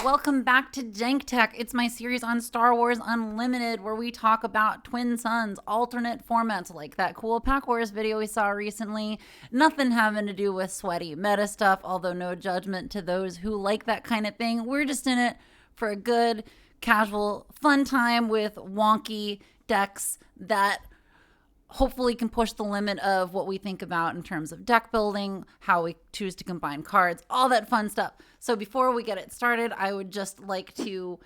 welcome back to JankTech. It's my series on Star Wars Unlimited where we talk about Twin Suns, alternate formats like that cool Pack Wars video we saw recently. Nothing having to do with sweaty meta stuff, although no judgment to those who like that kind of thing. We're just in it for a good, casual, fun time with wonky decks that hopefully can push the limit of what we think about in terms of deck building, how we choose to combine cards, all that fun stuff. So before we get it started, I would just like to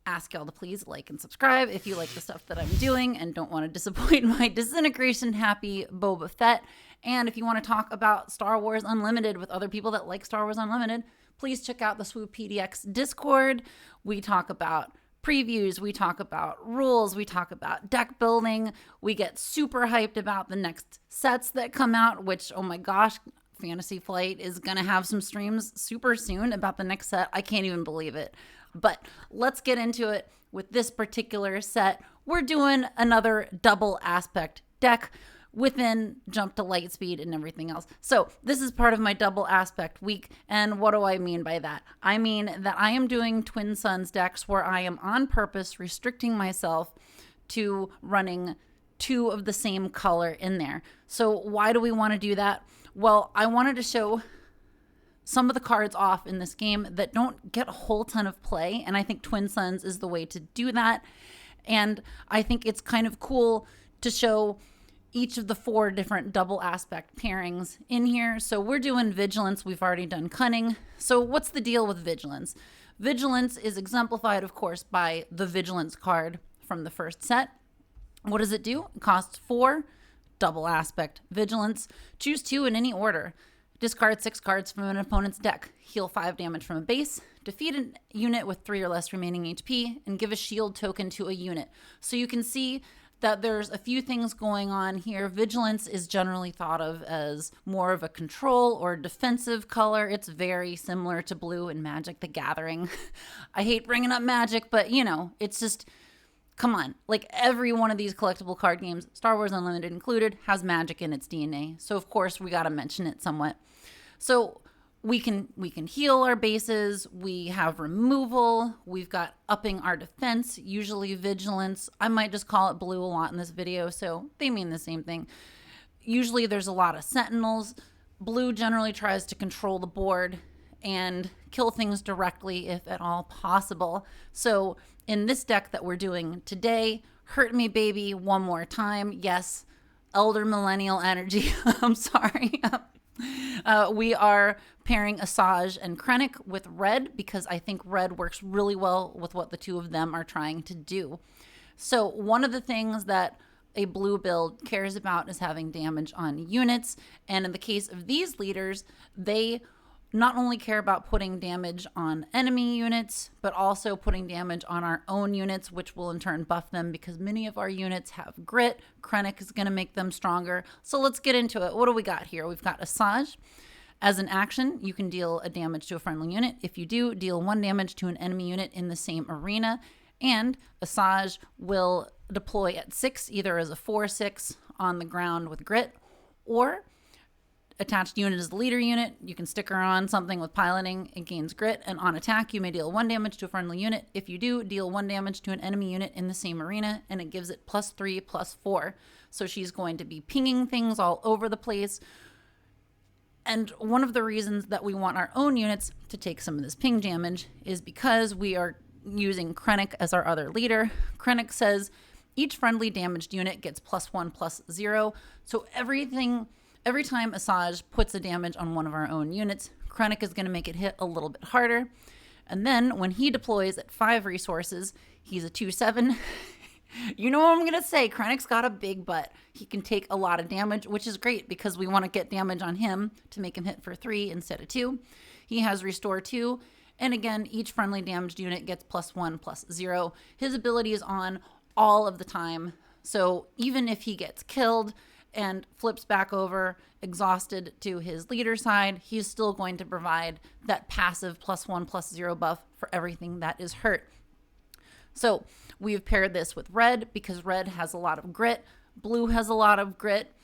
ask y'all to please like and subscribe if you like the stuff that I'm doing and don't want to disappoint my disintegration happy Boba Fett. And if you want to talk about Star Wars Unlimited with other people that like Star Wars Unlimited, please check out the swupdx Discord. We talk about previews, we talk about rules, we talk about deck building, we get super hyped about the next sets that come out, which, oh my gosh, Fantasy Flight is going to have some streams super soon about the next set. I can't even believe it. But let's get into it with this particular set. We're doing another double aspect deck within Jump to Lightspeed and everything else. So this is part of my double aspect week. And what do I mean by that? I mean that I am doing Twin Suns decks where I am on purpose restricting myself to running two of the same color in there. So why do we want to do that? Well, I wanted to show some of the cards off in this game that don't get a whole ton of play. And I think Twin Suns is the way to do that. And I think it's kind of cool to show each of the four different double aspect pairings in here. So we're doing Vigilance. We've already done Cunning. So what's the deal with Vigilance? Vigilance is exemplified, of course, by the Vigilance card from the first set. What does it do? It costs 4, double aspect Vigilance. Choose 2 in any order. Discard 6 cards from an opponent's deck. Heal 5 damage from a base. Defeat a unit with 3 or less remaining HP. And give a shield token to a unit. So you can see that there's a few things going on here. Vigilance is generally thought of as more of a control or defensive color. It's very similar to blue in Magic the Gathering. I hate bringing up Magic, but you know, it's just, come on. Like every one of these collectible card games, Star Wars Unlimited included, has Magic in its DNA. So of course we got to mention it somewhat. So we can heal our bases, we have removal, we've got upping our defense, usually Vigilance. I might just call it blue a lot in this video, so they mean the same thing. Usually there's a lot of sentinels. Blue generally tries to control the board and kill things directly if at all possible. So in this deck that we're doing today, Hurt Me Baby one more time. Yes, Elder Millennial energy. I'm sorry. We are pairing Asajj and Krennic with red because I think red works really well with what the two of them are trying to do. So one of the things that a blue build cares about is having damage on units. And in the case of these leaders, they not only care about putting damage on enemy units, but also putting damage on our own units, which will in turn buff them because many of our units have grit. Krennic is going to make them stronger. So let's get into it. What do we got here? We've got Asajj. As an action, you can deal a damage to a friendly unit. If you do, deal 1 damage to an enemy unit in the same arena. And Asajj will deploy at 6, either as a 4/6 on the ground with grit, or attached unit is the leader unit. You can stick her on something with piloting. It gains grit. And on attack, you may deal 1 damage to a friendly unit. If you do, deal 1 damage to an enemy unit in the same arena. And it gives it +3/+4. So she's going to be pinging things all over the place. And one of the reasons that we want our own units to take some of this ping damage is because we are using Krennic as our other leader. Krennic says each friendly damaged unit gets +1/+0. So every time Asajj puts a damage on one of our own units, Krennic is going to make it hit a little bit harder. And then when he deploys at 5 resources, he's a 2/7. You know what I'm going to say. Krennic's got a big butt. He can take a lot of damage, which is great because we want to get damage on him to make him hit for 3 instead of 2. He has Restore 2. And again, each friendly damaged unit gets +1/+0. His ability is on all of the time. So even if he gets killed and flips back over exhausted to his leader side, he's still going to provide that passive +1/+0 buff for everything that is hurt. So we've paired this with red because red has a lot of grit. Blue has a lot of grit.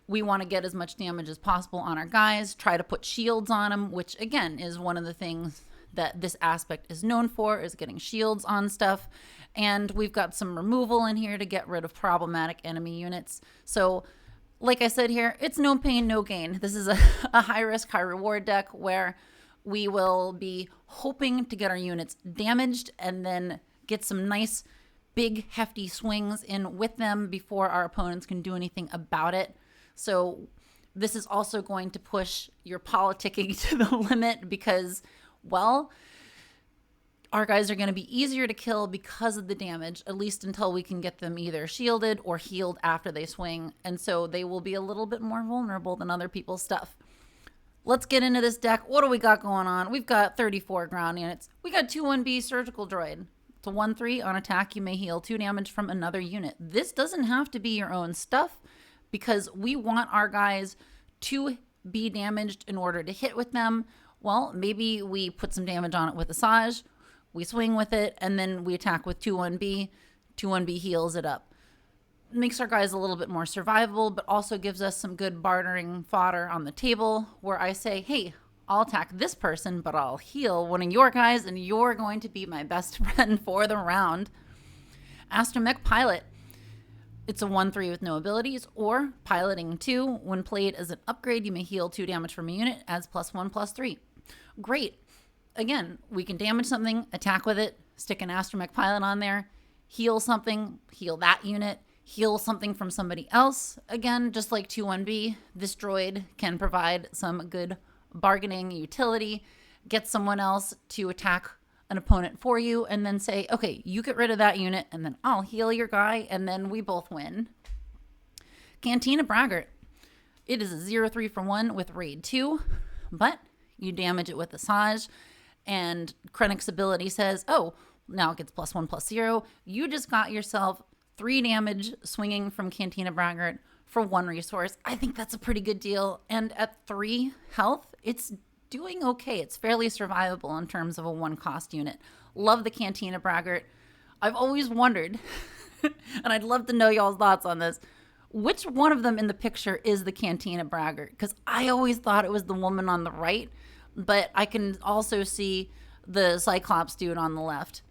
We want to get as much damage as possible on our guys, try to put shields on them, which again is one of the things that this aspect is known for, is getting shields on stuff. And we've got some removal in here to get rid of problematic enemy units. So like I said here, it's no pain, no gain. This is a high risk, high reward deck where we will be hoping to get our units damaged and then get some nice, big, hefty swings in with them before our opponents can do anything about it. So this is also going to push your politicking to the limit because, well, our guys are going to be easier to kill because of the damage, at least until we can get them either shielded or healed after they swing. And so they will be a little bit more vulnerable than other people's stuff. Let's get into this deck. What do we got going on? We've got 34 ground units. We got 2-1B surgical droid. It's a 1/3 on attack. You may heal 2 damage from another unit. This doesn't have to be your own stuff because we want our guys to be damaged in order to hit with them. Well, maybe we put some damage on it with Asajj. We swing with it, and then we attack with 2-1B. 2-1B heals it up. Makes our guys a little bit more survivable, but also gives us some good bartering fodder on the table where I say, hey, I'll attack this person, but I'll heal one of your guys, and you're going to be my best friend for the round. Astromech Pilot. It's a 1/3 with no abilities, or Piloting 2. When played as an upgrade, you may heal 2 damage from a unit, adds +1/+3. Great. Again, we can damage something, attack with it, stick an Astromech Pilot on there, heal something, heal that unit, heal something from somebody else. Again, just like 2-1B, this droid can provide some good bargaining utility, get someone else to attack an opponent for you, and then say, okay, you get rid of that unit, and then I'll heal your guy, and then we both win. Cantina Braggart. It is a 0/3 for 1 with Raid 2, but you damage it with Asajj, and Krennic's ability says, oh, now it gets +1/+0. You just got yourself 3 damage swinging from Cantina Braggart for 1 resource. I think that's a pretty good deal. And at 3 health, it's doing okay. It's fairly survivable in terms of a 1-cost unit. Love the Cantina Braggart. I've always wondered, and I'd love to know y'all's thoughts on this, which one of them in the picture is the Cantina Braggart? Because I always thought it was the woman on the right, but I can also see the Cyclops dude on the left.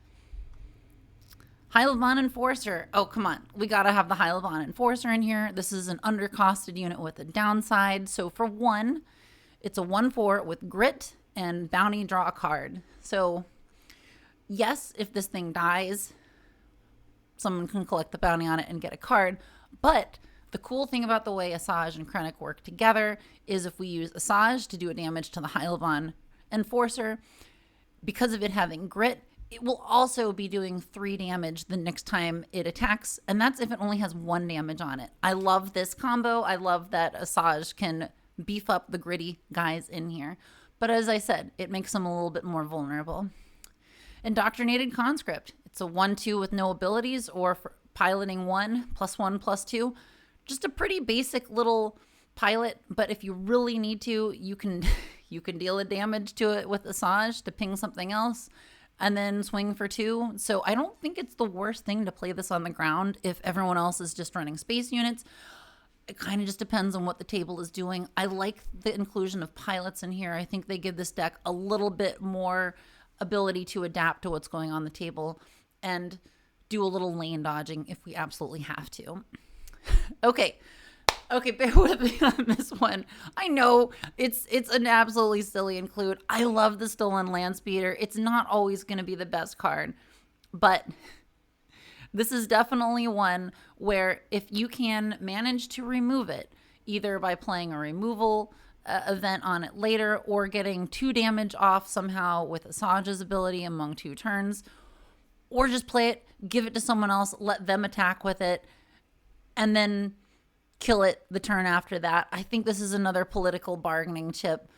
Hylovan Enforcer. Oh, come on. We got to have the Hylovan Enforcer in here. This is an undercosted unit with a downside. So for 1, it's a 1/4 with grit and bounty, draw a card. So yes, if this thing dies, someone can collect the bounty on it and get a card. But the cool thing about the way Asajj and Krennic work together is if we use Asajj to do a damage to the Hylovan Enforcer, because of it having grit, it will also be doing 3 damage the next time it attacks, and that's if it only has 1 damage on it. I love this combo. I love that Asajj can beef up the gritty guys in here. But as I said, it makes them a little bit more vulnerable. Indoctrinated Conscript. It's a 1/2 with no abilities, or for piloting 1, +1/+2. Just a pretty basic little pilot, but if you really need to, you can deal a damage to it with Asajj to ping something else and then swing for 2. So I don't think it's the worst thing to play this on the ground if everyone else is just running space units. It kind of just depends on what the table is doing. I like the inclusion of pilots in here. I think they give this deck a little bit more ability to adapt to what's going on the table and do a little lane dodging if we absolutely have to. Okay, bear with me on this one. I know it's an absolutely silly include. I love the Stolen Landspeeder. It's not always going to be the best card, but this is definitely one where if you can manage to remove it, either by playing a removal event on it later or getting 2 damage off somehow with Asajj's ability among 2 turns, or just play it, give it to someone else, let them attack with it, and then kill it the turn after that. I think this is another political bargaining chip.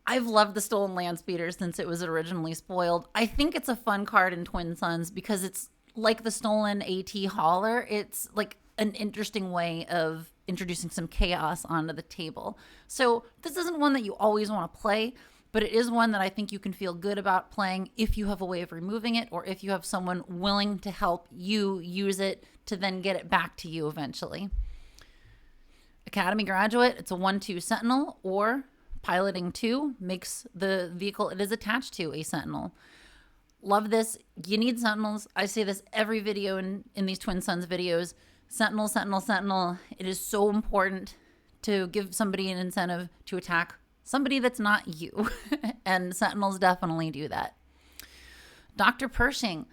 I've loved the Stolen Landspeeder since it was originally spoiled. I think it's a fun card in Twin Suns because it's like the Stolen AT Hauler. It's like an interesting way of introducing some chaos onto the table. So this isn't one that you always want to play, but it is one that I think you can feel good about playing if you have a way of removing it or if you have someone willing to help you use it to then get it back to you eventually. Academy Graduate, it's a 1/2 Sentinel or Piloting 2 makes the vehicle it is attached to a sentinel. Love this. You need sentinels. I say this every video in these Twin Suns videos. Sentinel, sentinel, sentinel. It is so important to give somebody an incentive to attack somebody that's not you. And sentinels definitely do that. Dr. Pershing.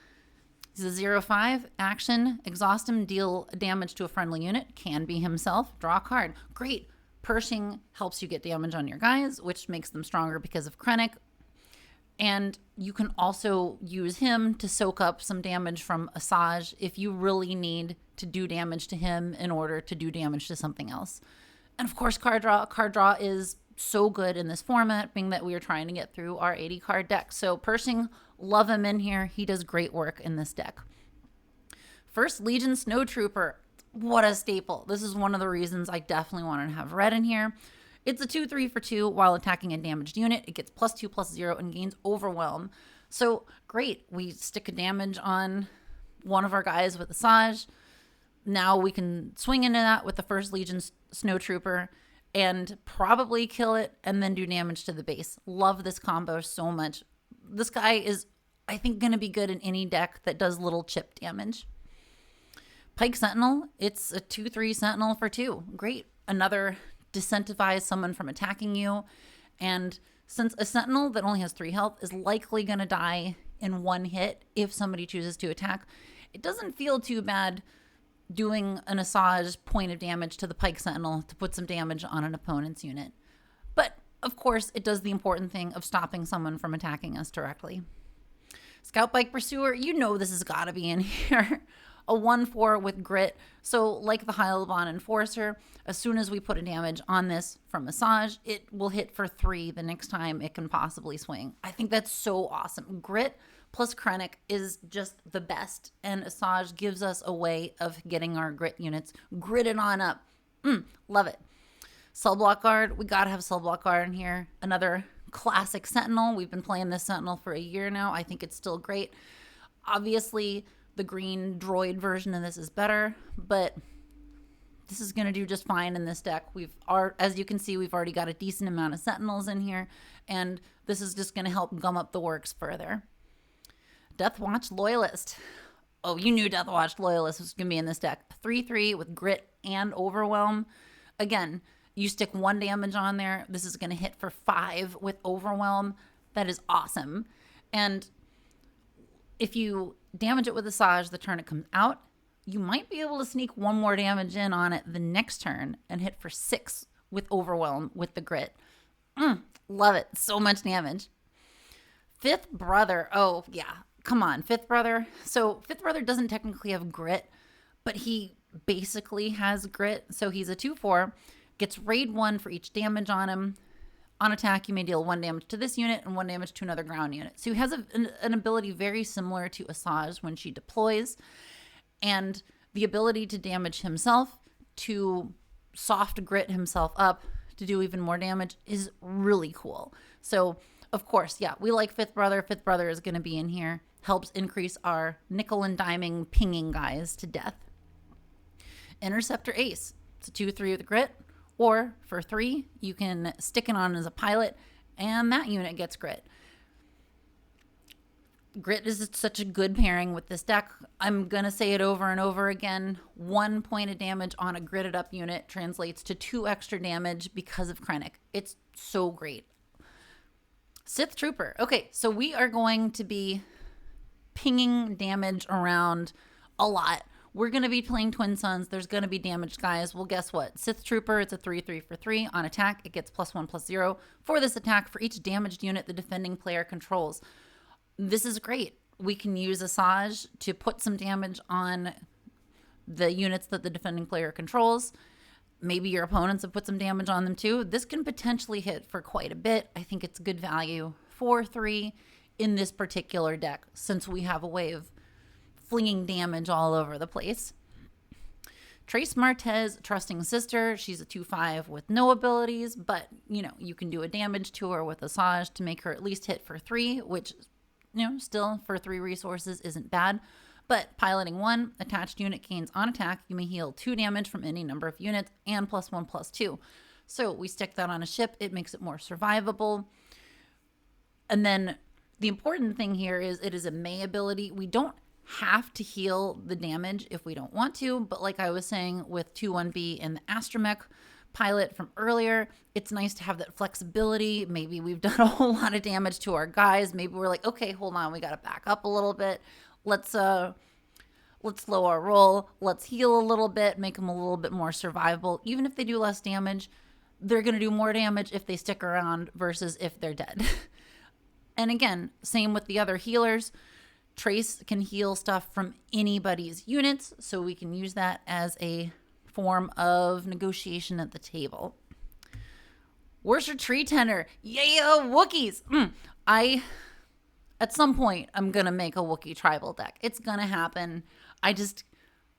He's a 0/5 action. Exhaust him, deal damage to a friendly unit. Can be himself. Draw a card. Great. Pershing helps you get damage on your guys, which makes them stronger because of Krennic. And you can also use him to soak up some damage from Asajj if you really need to do damage to him in order to do damage to something else. And of course, card draw. Card draw is so good in this format, being that we are trying to get through our 80 card deck. So Pershing, love him in here. He does great work in this deck. First Legion Snowtrooper. What a staple. This is one of the reasons I definitely wanted to have red in here. It's a 2/3 for 2 while attacking a damaged unit. It gets +2/+0 and gains overwhelm. So great. We stick a damage on one of our guys with Asajj. Now we can swing into that with the First Legion Snowtrooper and probably kill it and then do damage to the base. Love this combo so much. This guy is, I think, going to be good in any deck that does little chip damage. Pike Sentinel, it's a 2/3 Sentinel for 2. Great. Another disincentivize someone from attacking you. And since a Sentinel that only has 3 health is likely going to die in one hit if somebody chooses to attack, it doesn't feel too bad doing an Asajj point of damage to the Pike Sentinel to put some damage on an opponent's unit. But, of course, it does the important thing of stopping someone from attacking us directly. Scout Bike Pursuer, you know this has got to be in here. A 1/4 with grit. So like the Hyalabon Enforcer, as soon as we put a damage on this from Asajj, it will hit for 3 the next time it can possibly swing. I think that's so awesome. Grit plus Krennic is just the best. And Asajj gives us a way of getting our grit units gritted on up. Love it. Cell Block Guard. We got to have Cell Block Guard in here. Another classic Sentinel. We've been playing this Sentinel for a year now. I think it's still great. Obviously, the green droid version of this is better, but this is going to do just fine in this deck. As you can see, we've already got a decent amount of Sentinels in here, and this is just going to help gum up the works further. Death Watch Loyalist. Oh, you knew Death Watch Loyalist was going to be in this deck. 3/3 with grit and overwhelm. Again, you stick 1 damage on there. This is going to hit for 5 with overwhelm. That is awesome. And if you damage it with Asajj the turn it comes out, you might be able to sneak 1 more damage in on it the next turn and hit for 6 with overwhelm with the grit. Love it. So much damage. Fifth Brother. Oh, yeah. Come on, Fifth Brother. So Fifth Brother doesn't technically have grit, but he basically has grit. So he's a 2/4. Gets raid 1 for each damage on him. On attack, you may deal 1 damage to this unit and 1 damage to another ground unit. So he has an ability very similar to Asajj when she deploys. And the ability to damage himself, to soft grit himself up, to do even more damage is really cool. So, of course, yeah, we like Fifth Brother. Fifth Brother is going to be in here. Helps increase our nickel and diming pinging guys to death. Interceptor Ace. It's a 2/3 with grit. Or for 3, you can stick it on as a pilot, and that unit gets grit. Grit is such a good pairing with this deck. I'm going to say it over and over again. 1 point of damage on a gritted up unit translates to 2 extra damage because of Krennic. It's so great. Sith Trooper. Okay, so we are going to be pinging damage around a lot. We're going to be playing Twin Suns. There's going to be damaged guys. Well, guess what? Sith Trooper, it's a 3/3 for 3. On attack, it gets +1/+0 for this attack for each damaged unit the defending player controls. This is great. We can use Asajj to put some damage on the units that the defending player controls. Maybe your opponents have put some damage on them too. This can potentially hit for quite a bit. I think it's good value for 3 in this particular deck since we have a way of flinging damage all over the place. Trace Martez, Trusting Sister. She's a 2/5 with no abilities, but, you can do a damage to her with Asajj to make her at least hit for 3, which, still for 3 resources isn't bad. But piloting 1, attached unit gains on attack. You may heal 2 damage from any number of units and +1/+2. So we stick that on a ship. It makes it more survivable. And then the important thing here is it is a May ability. We don't have to heal the damage if we don't want to, but like I was saying with 2-1B and the astromech pilot from earlier, it's nice to have that flexibility. Maybe we've done a whole lot of damage to our guys. Maybe we're like, okay, hold on, we got to back up a little bit. Let's slow our roll. Let's heal a little bit, make them a little bit more survivable. Even if they do less damage, they're going to do more damage if they stick around versus if they're dead. And again, same with the other healers. Trace can heal stuff from anybody's units, so we can use that as a form of negotiation at the table. Worship Tree Tender. Yeah, Wookiees. At some point, I'm going to make a Wookiee tribal deck. It's going to happen. I just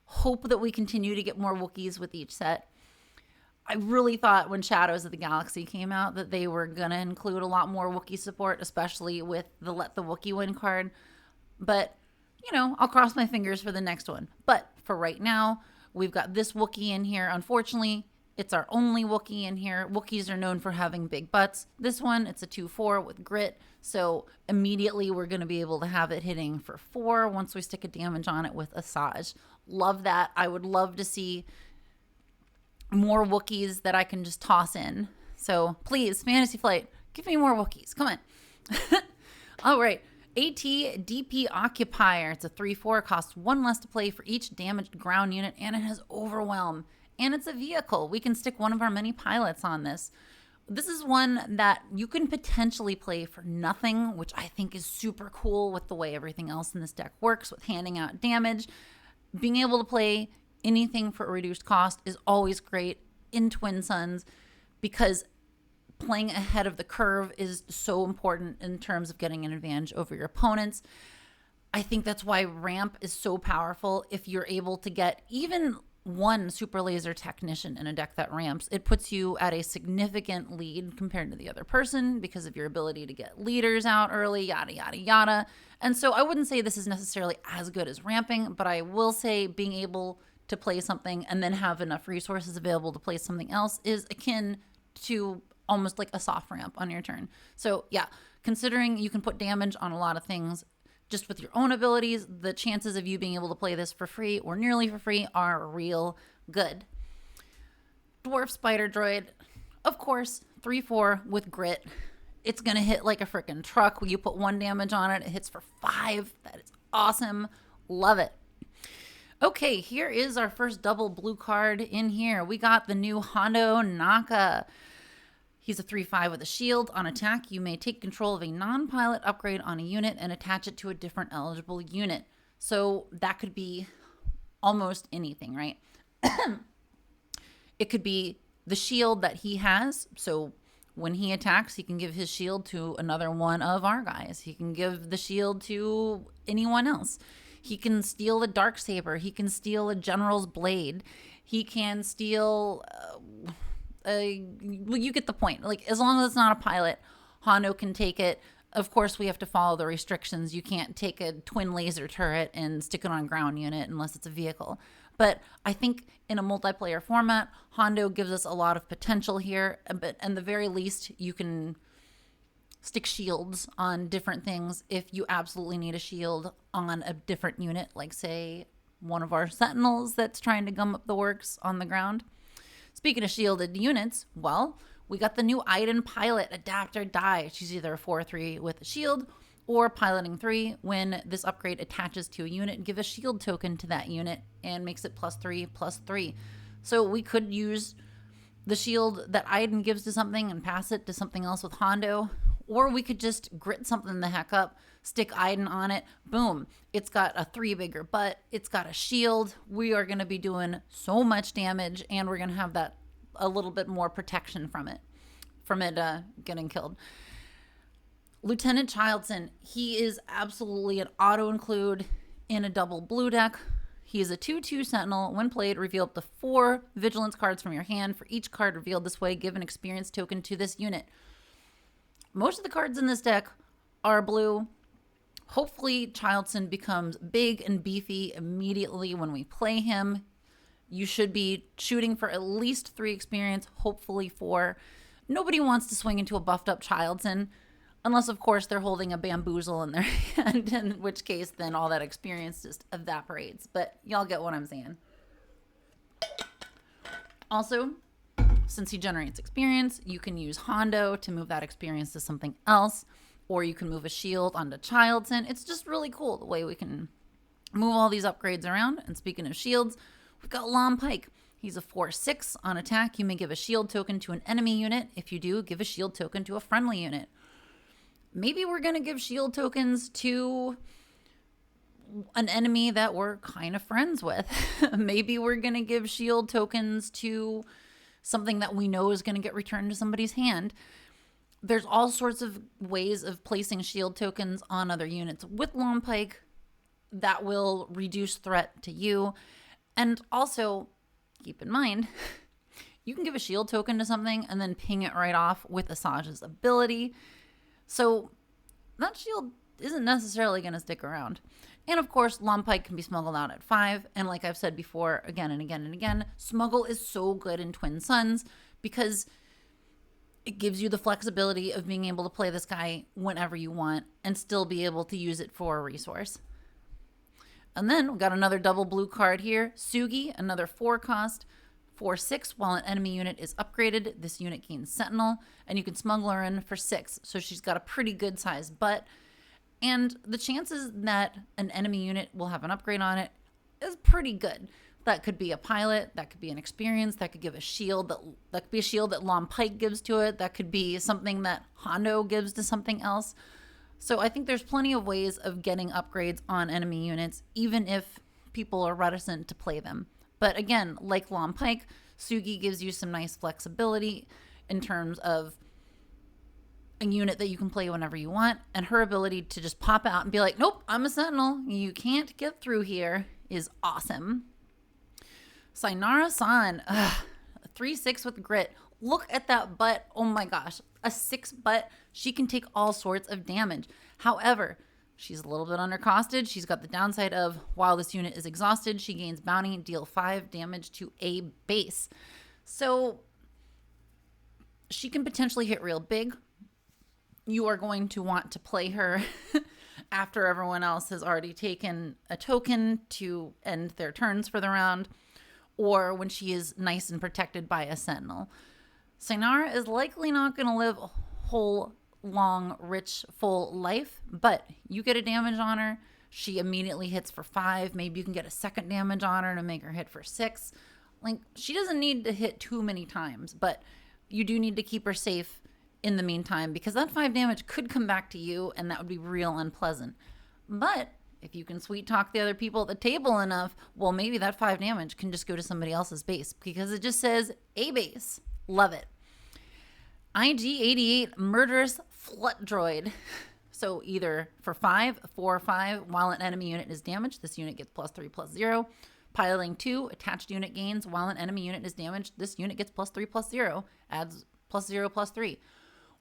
hope that we continue to get more Wookiees with each set. I really thought when Shadows of the Galaxy came out that they were going to include a lot more Wookiee support, especially with the Let the Wookiee Win card. But, I'll cross my fingers for the next one. But for right now, we've got this Wookiee in here. Unfortunately, it's our only Wookiee in here. Wookiees are known for having big butts. This one, it's a 2/4 with grit. So immediately we're going to be able to have it hitting for 4 once we stick a damage on it with Asajj. Love that. I would love to see more Wookiees that I can just toss in. So please, Fantasy Flight, give me more Wookiees. Come on. All right. AT-DP Occupier. It's a 3/4, costs 1 less to play for each damaged ground unit, and it has Overwhelm. And it's a vehicle. We can stick one of our many pilots on this. This is one that you can potentially play for nothing, which I think is super cool with the way everything else in this deck works with handing out damage. Being able to play anything for a reduced cost is always great in Twin Suns because playing ahead of the curve is so important in terms of getting an advantage over your opponents. I think that's why ramp is so powerful. If you're able to get even one super laser technician in a deck that ramps, it puts you at a significant lead compared to the other person because of your ability to get leaders out early, yada, yada, yada. And so I wouldn't say this is necessarily as good as ramping, but I will say being able to play something and then have enough resources available to play something else is akin to almost like a soft ramp on your turn. So yeah, considering you can put damage on a lot of things just with your own abilities, the chances of you being able to play this for free or nearly for free are real good. Dwarf Spider Droid, of course, 3/4 with grit. It's going to hit like a freaking truck. When you put 1 damage on it, it hits for 5. That is awesome. Love it. Okay, here is our first double blue card in here. We got the new Hondo Naka. He's a 3/5 with a shield. On attack, you may take control of a non-pilot upgrade on a unit and attach it to a different eligible unit. So that could be almost anything, right? It could be the shield that he has. So when he attacks, he can give his shield to another one of our guys. He can give the shield to anyone else. He can steal a Darksaber. He can steal a General's Blade. He can steal... well, you get the point. Like, as long as it's not a pilot, Hondo can take it. Of course, we have to follow the restrictions. You can't take a twin laser turret and stick it on a ground unit unless it's a vehicle. But I think in a multiplayer format, Hondo gives us a lot of potential here. But at the very least, you can stick shields on different things if you absolutely need a shield on a different unit, like, say, one of our sentinels that's trying to gum up the works on the ground. Speaking of shielded units, well, we got the new Iden Pilot Adapter Die. She's either a 4/3 with a shield or piloting 3. When this upgrade attaches to a unit, give a shield token to that unit and makes it +3/+3. So we could use the shield that Iden gives to something and pass it to something else with Hondo, or we could just grit something the heck up, stick Iden on it, boom. It's got a 3 bigger butt. It's got a shield. We are going to be doing so much damage, and we're going to have that a little bit more protection from it getting killed. Lieutenant Childson, he is absolutely an auto-include in a double blue deck. He is a 2/2 Sentinel. When played, reveal up to 4 Vigilance cards from your hand. For each card revealed this way, give an experience token to this unit. Most of the cards in this deck are blue. Hopefully, Childson becomes big and beefy immediately when we play him. You should be shooting for at least 3 experience, hopefully 4. Nobody wants to swing into a buffed up Childson, unless, of course, they're holding a bamboozle in their hand, in which case then all that experience just evaporates. But y'all get what I'm saying. Also, since he generates experience, you can use Hondo to move that experience to something else, or you can move a shield onto Childson. It's just really cool the way we can move all these upgrades around. And speaking of shields, we've got Lom Pike. He's a 4/6 on attack. You may give a shield token to an enemy unit. If you do, give a shield token to a friendly unit. Maybe we're going to give shield tokens to an enemy that we're kind of friends with. Maybe we're going to give shield tokens to something that we know is going to get returned to somebody's hand. There's all sorts of ways of placing shield tokens on other units with Lom Pike that will reduce threat to you. And also, keep in mind, you can give a shield token to something and then ping it right off with Asajj's ability. So that shield isn't necessarily going to stick around. And of course, Lom Pike can be smuggled out at 5. And like I've said before, again and again and again, smuggle is so good in Twin Suns because it gives you the flexibility of being able to play this guy whenever you want and still be able to use it for a resource. And then we got another double blue card here. Sugi, another 4 cost, 4/6. While an enemy unit is upgraded, this unit gains Sentinel, and you can smuggle her in for 6. So she's got a pretty good sized butt. And the chances that an enemy unit will have an upgrade on it is pretty good. That could be a pilot, that could be an experience, that could give a shield, that could be a shield that Lom Pike gives to it, that could be something that Hondo gives to something else. So I think there's plenty of ways of getting upgrades on enemy units, even if people are reticent to play them. But again, like Lom Pike, Sugi gives you some nice flexibility in terms of a unit that you can play whenever you want, and her ability to just pop out and be like, nope, I'm a sentinel, you can't get through here, is awesome. Sainara-san, 3/6 with grit. Look at that butt. Oh my gosh, a 6 butt. She can take all sorts of damage. However, she's a little bit undercosted. She's got the downside of while this unit is exhausted, she gains bounty and deal 5 damage to a base. So she can potentially hit real big. You are going to want to play her after everyone else has already taken a token to end their turns for the round, or when she is nice and protected by a sentinel. Sainara is likely not going to live a whole, long, rich, full life, but you get a damage on her. She immediately hits for 5. Maybe you can get a second damage on her to make her hit for 6. Like, she doesn't need to hit too many times, but you do need to keep her safe in the meantime, because that 5 damage could come back to you, and that would be real unpleasant. But if you can sweet talk the other people at the table enough, well, maybe that 5 damage can just go to somebody else's base, because it just says a base. Love it. IG-88 Murderous Flut Droid. So either for 5, 4 or 5, while an enemy unit is damaged, this unit gets +3/+0. Piloting 2, attached unit gains. While an enemy unit is damaged, this unit gets +3/+0. Adds +0/+3.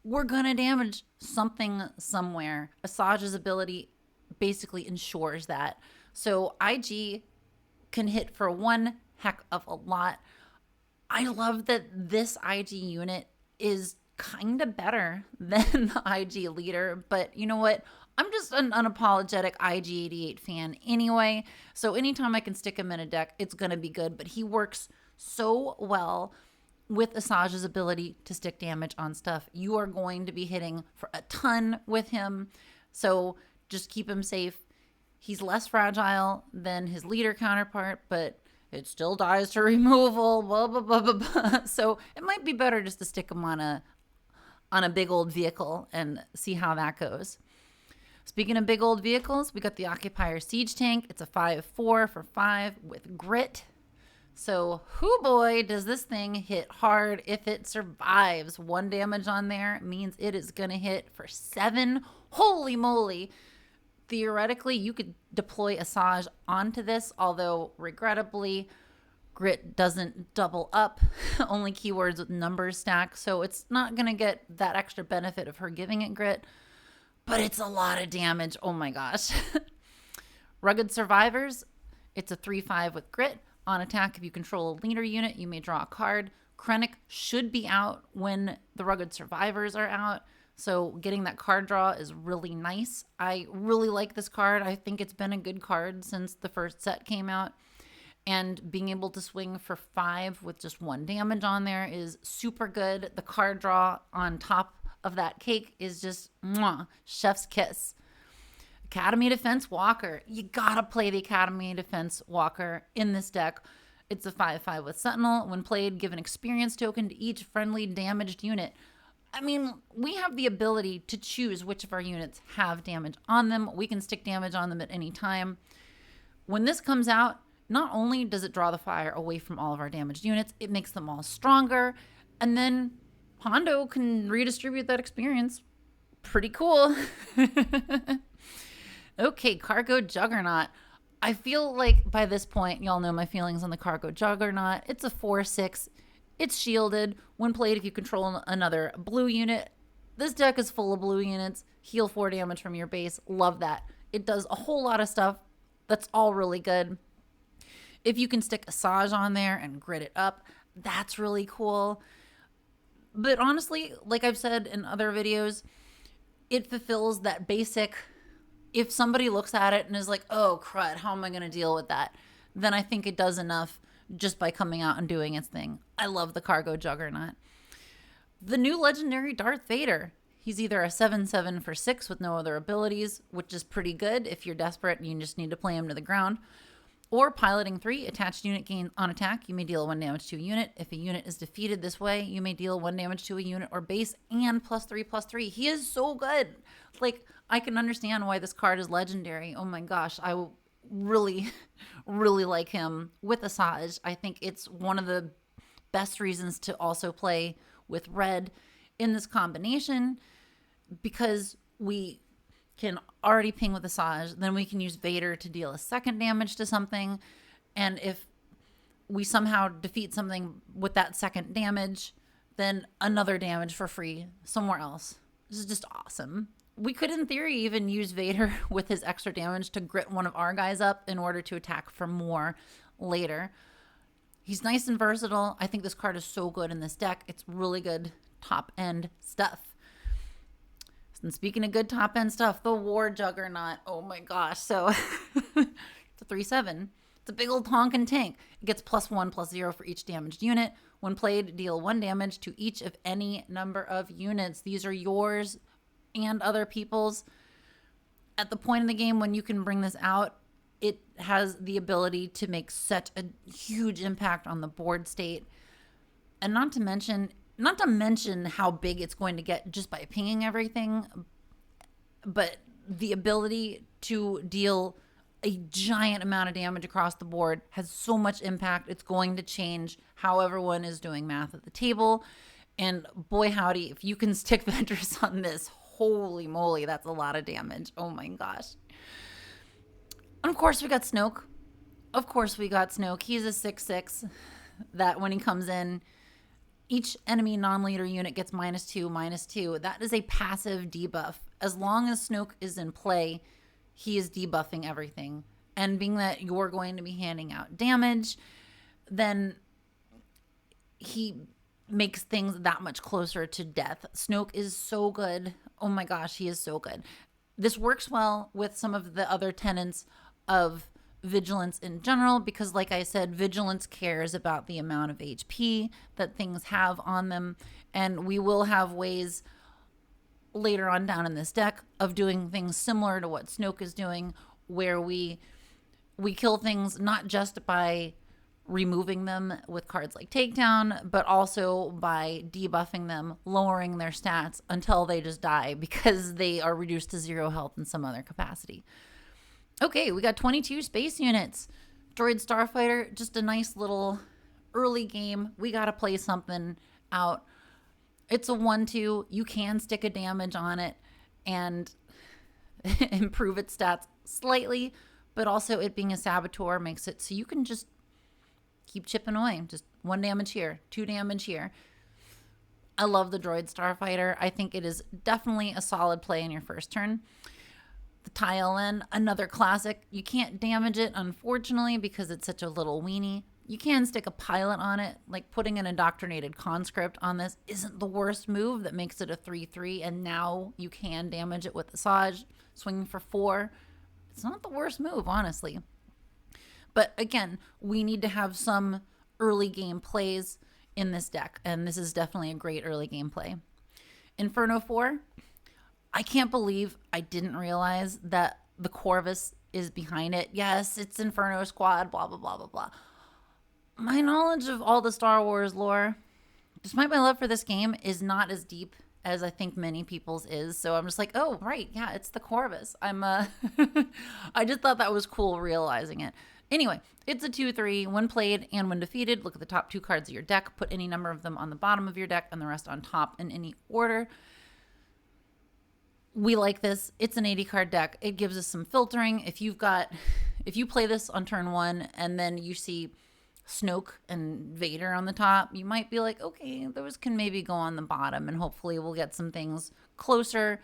We're going to damage something somewhere. Asajj's ability basically ensures that. So IG can hit for one heck of a lot. I love that this IG unit is kind of better than the IG leader, but you know what? I'm just an unapologetic IG-88 fan anyway, so anytime I can stick him in a deck, it's going to be good, but he works so well with Asajj's ability to stick damage on stuff. You are going to be hitting for a ton with him, so just keep him safe. He's less fragile than his leader counterpart, but it still dies to removal, blah, blah, blah, blah, blah. So it might be better just to stick him on a big old vehicle and see how that goes. Speaking of big old vehicles, we got the Occupier Siege Tank. It's a 5/4 for 5 with grit. So, hoo boy, does this thing hit hard if it survives. 1 damage on there means it is going to hit for 7. Holy moly. Theoretically, you could deploy Asajj onto this, although regrettably, grit doesn't double up. Only keywords with numbers stack, so it's not going to get that extra benefit of her giving it grit. But it's a lot of damage. Oh my gosh. Rugged Survivors. It's a 3/5 with grit. On attack, if you control a leader unit, you may draw a card. Krennic should be out when the Rugged Survivors are out. So getting that card draw is really nice. I really like this card. I think it's been a good card since the first set came out. And being able to swing for 5 with just 1 damage on there is super good. The card draw on top of that cake is just mwah, chef's kiss. Academy Defense Walker. You gotta play the Academy Defense Walker in this deck. It's a 5/5 with Sentinel. When played, give an experience token to each friendly damaged unit. I mean, we have the ability to choose which of our units have damage on them. We can stick damage on them at any time. When this comes out, not only does it draw the fire away from all of our damaged units, it makes them all stronger. And then Hondo can redistribute that experience. Pretty cool. Okay, Cargo Juggernaut. I feel like by this point, y'all know my feelings on the Cargo Juggernaut. It's a 4/6. It's shielded. When played, if you control another blue unit, this deck is full of blue units. Heal 4 damage from your base. Love that. It does a whole lot of stuff. That's all really good. If you can stick Asajj on there and grid it up, that's really cool. But honestly, like I've said in other videos, it fulfills that basic, if somebody looks at it and is like, oh crud, how am I going to deal with that? Then I think it does enough just by coming out and doing its thing. I love the Cargo Juggernaut. The new legendary Darth Vader. He's either a 7/7 for 6 with no other abilities, which is pretty good if you're desperate and you just need to play him to the ground. Or piloting 3, attached unit gain on attack. You may deal 1 damage to a unit. If a unit is defeated this way, you may deal 1 damage to a unit or base and +3/+3. He is so good. Like, I can understand why this card is legendary. Oh my gosh, I really, really like him with Asajj. I think it's one of the best reasons to also play with red in this combination, because we can already ping with Asajj, then we can use Vader to deal a 2nd damage to something, and if we somehow defeat something with that 2nd damage, then another damage for free somewhere else. This is just awesome. We could, in theory, even use Vader with his extra damage to grit one of our guys up in order to attack for more later. He's nice and versatile. I think this card is so good in this deck. It's really good top-end stuff. And speaking of good top-end stuff, the War Juggernaut. Oh my gosh. So it's a 3/7. It's a big old honkin' tank. It gets +1/+0 for each damaged unit. When played, deal 1 damage to each of any number of units. These are yours and other people's. At the point in the game when you can bring this out, it has the ability to make such a huge impact on the board state. And not to mention how big it's going to get just by pinging everything, but the ability to deal a giant amount of damage across the board has so much impact. It's going to change how everyone is doing math at the table. And boy howdy, if you can stick Ventress on this, holy moly, that's a lot of damage. Oh my gosh. And of course we got Snoke. He's a 6/6 that when he comes in, each enemy non-leader unit gets -2/-2. That is a passive debuff. As long as Snoke is in play, he is debuffing everything. And being that you're going to be handing out damage, then he makes things that much closer to death. Snoke is so good. Oh my gosh, he is so good. This works well with some of the other tenets of Vigilance in general, because like I said, Vigilance cares about the amount of HP that things have on them, and we will have ways later on down in this deck of doing things similar to what Snoke is doing, where we kill things not just by removing them with cards like Takedown, but also by debuffing them, lowering their stats until they just die because they are reduced to 0 health in some other capacity. Okay, we got 22 space units. Droid Starfighter, just a nice little early game. We got to play something out. It's a 1/2. You can stick a damage on it and improve its stats slightly, but also it being a saboteur makes it so you can just keep chipping away. Just 1 damage here, 2 damage here. I love the Droid Starfighter. I think it is definitely a solid play in your first turn. The TIE LN, another classic. You can't damage it, unfortunately, because it's such a little weenie. You can stick a pilot on it. Like putting an indoctrinated conscript on this isn't the worst move that makes it a 3/3, and now you can damage it with Asajj, swinging for 4. It's not the worst move, honestly. But again, we need to have some early game plays in this deck, and this is definitely a great early game play. Inferno 4, I can't believe I didn't realize that the Corvus is behind it. Yes, it's Inferno Squad, blah, blah, blah, blah, blah. My knowledge of all the Star Wars lore, despite my love for this game, is not as deep as I think many people's is. So I'm just like, oh, right, yeah, it's the Corvus. I just thought that was cool realizing it. Anyway, it's a 2/3. When played and when defeated, look at the top 2 cards of your deck, put any number of them on the bottom of your deck and the rest on top in any order. We like this. It's an 80 card deck. It gives us some filtering. If you play this on turn 1 and then you see Snoke and Vader on the top, you might be like, okay, those can maybe go on the bottom, and hopefully we'll get some things closer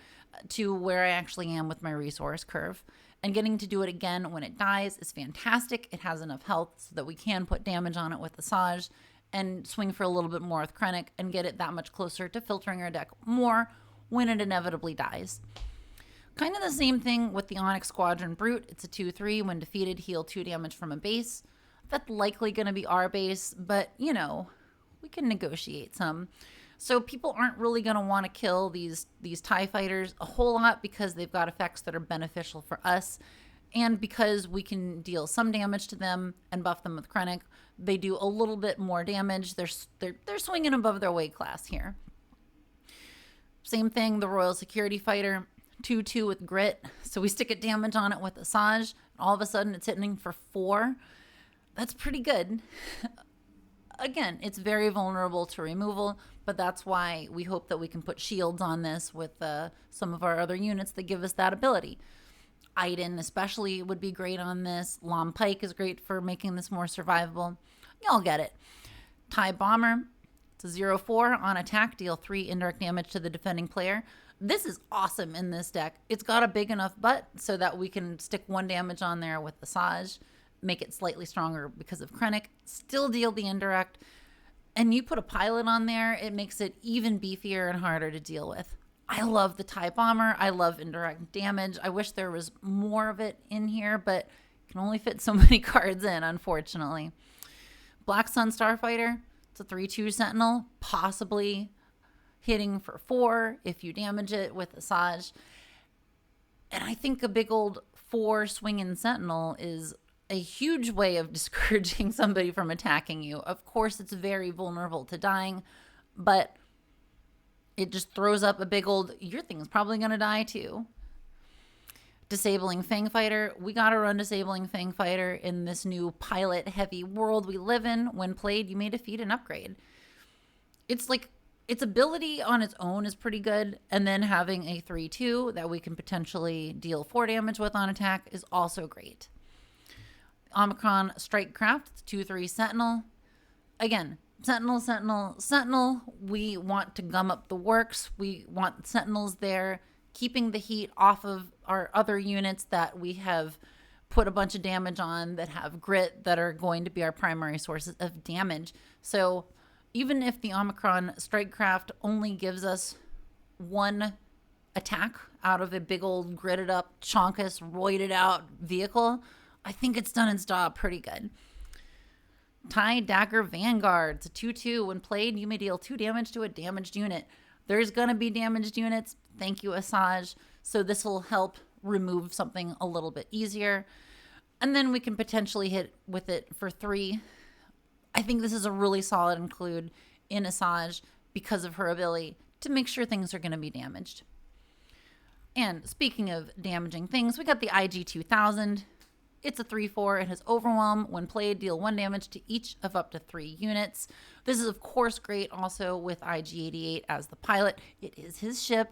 to where I actually am with my resource curve. And getting to do it again when it dies is fantastic. It has enough health so that we can put damage on it with Asajj and swing for a little bit more with Krennic and get it that much closer to filtering our deck more when it inevitably dies. Kind of the same thing with the Onyx Squadron Brute. It's a 2/3. When defeated, heal 2 damage from a base. That's likely going to be our base, but, you know, we can negotiate some. So people aren't really going to want to kill these TIE fighters a whole lot because they've got effects that are beneficial for us. And because we can deal some damage to them and buff them with Krennic, they do a little bit more damage. They're swinging above their weight class here. Same thing, the Royal Security Fighter, 2/2 with grit. So we stick a damage on it with Asajj. All of a sudden it's hitting for 4. That's pretty good. Again, it's very vulnerable to removal, but that's why we hope that we can put shields on this with some of our other units that give us that ability. Iden especially would be great on this. Lom Pike is great for making this more survivable. Y'all get it. TIE Bomber, it's a 0/4 on attack, deal 3 indirect damage to the defending player. This is awesome in this deck. It's got a big enough butt so that we can stick 1 damage on there with Asajj, make it slightly stronger because of Krennic, still deal the indirect, and you put a pilot on there, it makes it even beefier and harder to deal with. I love the TIE Bomber. I love indirect damage. I wish there was more of it in here, but it can only fit so many cards in, unfortunately. Black Sun Starfighter, it's a 3/2 Sentinel, possibly hitting for 4 if you damage it with Asajj. And I think a big old 4 swinging Sentinel is a huge way of discouraging somebody from attacking you. Of course, it's very vulnerable to dying, but it just throws up a big old, your thing's probably going to die too. Disabling Fang Fighter. We got to run Disabling Fang Fighter in this new pilot-heavy world we live in. When played, you may defeat an upgrade. It's like, its ability on its own is pretty good, and then having a 3/2 that we can potentially deal 4 damage with on attack is also great. Omicron Strikecraft, it's 2/3 Sentinel. Again, Sentinel. We want to gum up the works. We want Sentinels there, keeping the heat off of our other units that we have put a bunch of damage on that have grit that are going to be our primary sources of damage. So even if the Omicron Strikecraft only gives us 1 attack out of a big old gridded up, chonkus, roided out vehicle, I think it's done its job pretty good. TIE Dagger Vanguard. It's a 2/2. When played, you may deal 2 damage to a damaged unit. There's going to be damaged units. Thank you, Asajj. So this will help remove something a little bit easier. And then we can potentially hit with it for 3. I think this is a really solid include in Asajj because of her ability to make sure things are going to be damaged. And speaking of damaging things, we got the IG-2000. It's a 3/4. It has Overwhelm. When played, deal 1 damage to each of up to 3 units. This is, of course, great also with IG-88 as the pilot. It is his ship.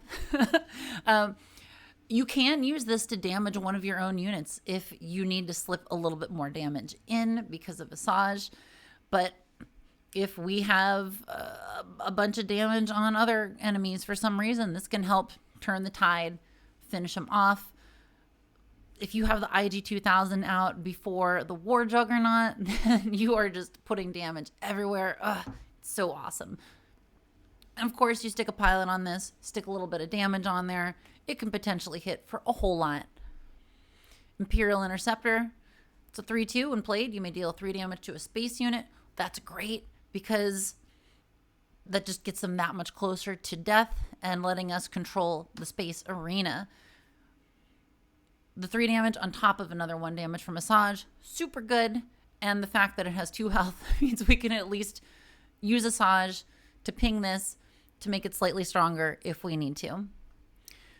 You can use this to damage one of your own units if you need to slip a little bit more damage in because of Asajj. But if we have a bunch of damage on other enemies for some reason, this can help turn the tide, finish them off. if you have the IG-2000 out before the War Juggernaut, then you are just putting damage everywhere. Ugh, it's so awesome. And of course, you stick a pilot on this, stick a little bit of damage on there. It can potentially hit for a whole lot. Imperial Interceptor. It's a 3/2. When played, you may deal 3 damage to a space unit. That's great because that just gets them that much closer to death and letting us control the space arena. The 3 damage on top of another 1 damage from Asajj, super good. And the fact that it has 2 health means we can at least use Asajj to ping this to make it slightly stronger if we need to.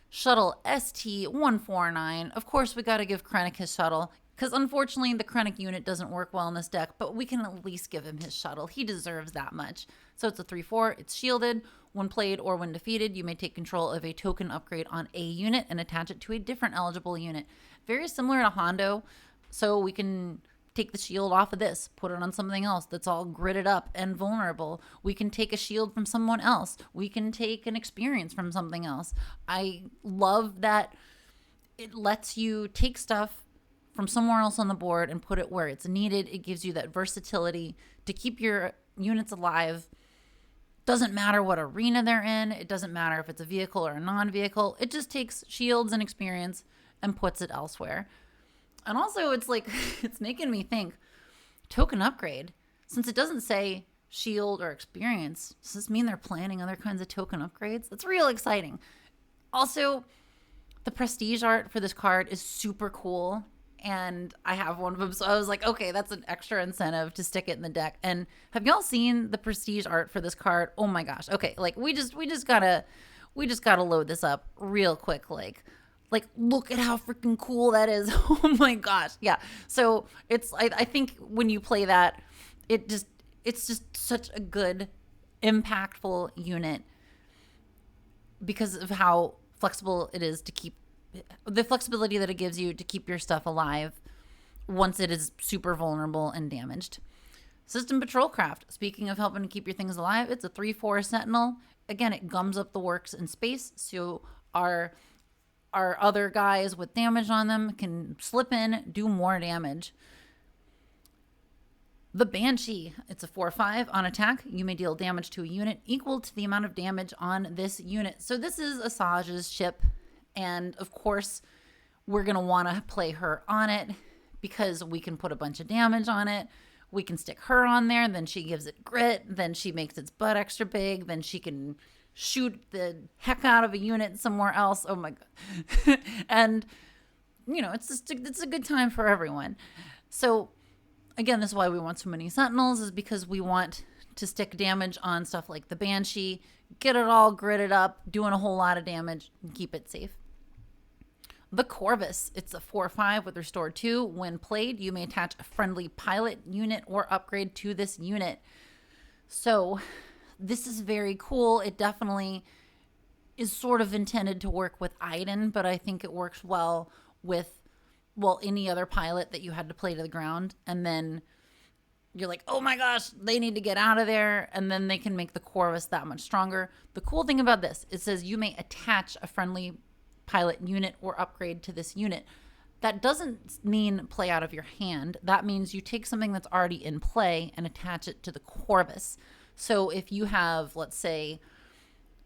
Shuttle ST-149. Of course, we got to give Krennic his shuttle because unfortunately the Krennic unit doesn't work well in this deck, but we can at least give him his shuttle. He deserves that much. So it's a 3/4. It's shielded. When played or when defeated, you may take control of a token upgrade on a unit and attach it to a different eligible unit. Very similar to Hondo. So we can take the shield off of this, put it on something else that's all gridded up and vulnerable. We can take a shield from someone else. We can take an experience from something else. I love that it lets you take stuff from somewhere else on the board and put it where it's needed. It gives you that versatility to keep your units alive. Doesn't matter what arena they're in. It doesn't matter if it's a vehicle or a non-vehicle. It just takes shields and experience and puts it elsewhere. And also it's like, it's making me think, token upgrade, since it doesn't say shield or experience, does this mean they're planning other kinds of token upgrades? That's real exciting. Also, the prestige art for this card is super cool. And I have one of them. So I was like, okay, that's an extra incentive to stick it in the deck. And have y'all seen the prestige art for this card? Oh my gosh. Okay. Like we just gotta load this up real quick. Like look at how freaking cool that is. Oh my gosh. Yeah. So it's, I think when you play that, it's just such a good, impactful unit because of how flexible it is to keep the flexibility that it gives you to keep your stuff alive once it is super vulnerable and damaged. System Patrol Craft. Speaking of helping to keep your things alive, it's a 3/4 sentinel. Again, it gums up the works in space, so our other guys with damage on them can slip in, do more damage. The Banshee. It's a 4/5 on attack. You may deal damage to a unit equal to the amount of damage on this unit. So this is Asajj's ship. And of course, we're going to want to play her on it because we can put a bunch of damage on it. We can stick her on there. Then she gives it grit. Then she makes its butt extra big. Then she can shoot the heck out of a unit somewhere else. Oh my God. And, you know, it's a good time for everyone. So again, this is why we want so many sentinels, is because we want to stick damage on stuff like the Banshee, get it all gridded up, doing a whole lot of damage, and keep it safe. The Corvus. It's a 4/5 with Restore 2. When played, you may attach a friendly pilot unit or upgrade to this unit. So this is very cool. It definitely is sort of intended to work with Iden, but I think it works well with, well, any other pilot that you had to play to the ground. And then you're like, oh my gosh, they need to get out of there. And then they can make the Corvus that much stronger. The cool thing about this, it says you may attach a friendly pilot unit or upgrade to this unit. That doesn't mean play out of your hand. That means you take something that's already in play and attach it to the Corvus. So if you have, let's say,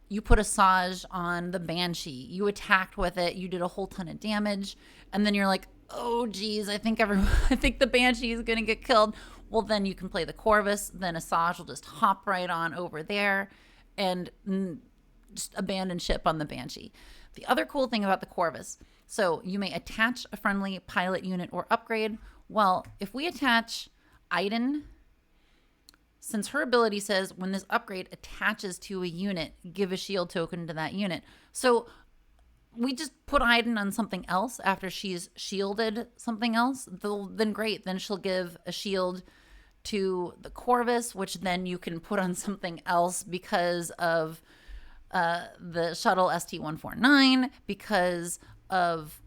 you put Asajj on the Banshee, you attacked with it, you did a whole ton of damage, and then you're like, oh geez, I think the Banshee is gonna get killed. Well, then you can play the Corvus, then Asajj will just hop right on over there and just abandon ship on the Banshee. The other cool thing about the Corvus, so you may attach a friendly pilot unit or upgrade. Well, if we attach Iden, since her ability says when this upgrade attaches to a unit, give a shield token to that unit. So we just put Iden on something else after she's shielded something else, then great. Then she'll give a shield to the Corvus, which then you can put on something else because of the shuttle ST-149, because of